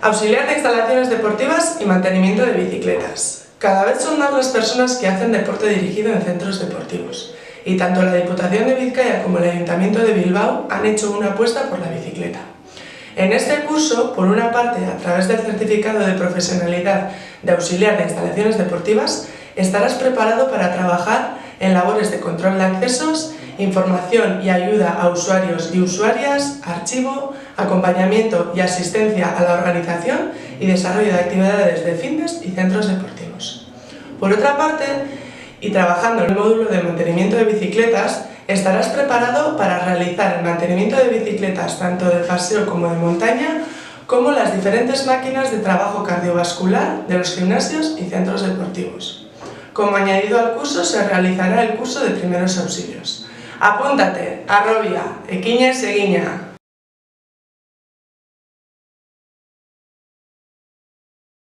Auxiliar de instalaciones deportivas y mantenimiento de bicicletas. Cada vez son más las personas que hacen deporte dirigido en centros deportivos, y tanto la Diputación de Vizcaya como el Ayuntamiento de Bilbao han hecho una apuesta por la bicicleta. En este curso, por una parte, a través del certificado de profesionalidad de auxiliar de instalaciones deportivas, estarás preparado para trabajar en labores de control de accesos, información y ayuda a usuarios y usuarias, archivo, acompañamiento y asistencia a la organización y desarrollo de actividades de fitness y centros deportivos. Por otra parte, y trabajando en el módulo de mantenimiento de bicicletas, estarás preparado para realizar el mantenimiento de bicicletas tanto de paseo como de montaña, como las diferentes máquinas de trabajo cardiovascular de los gimnasios y centros deportivos. Como añadido al curso se realizará el curso de primeros auxilios. Apúntate, arrobia, equiña y seguiña.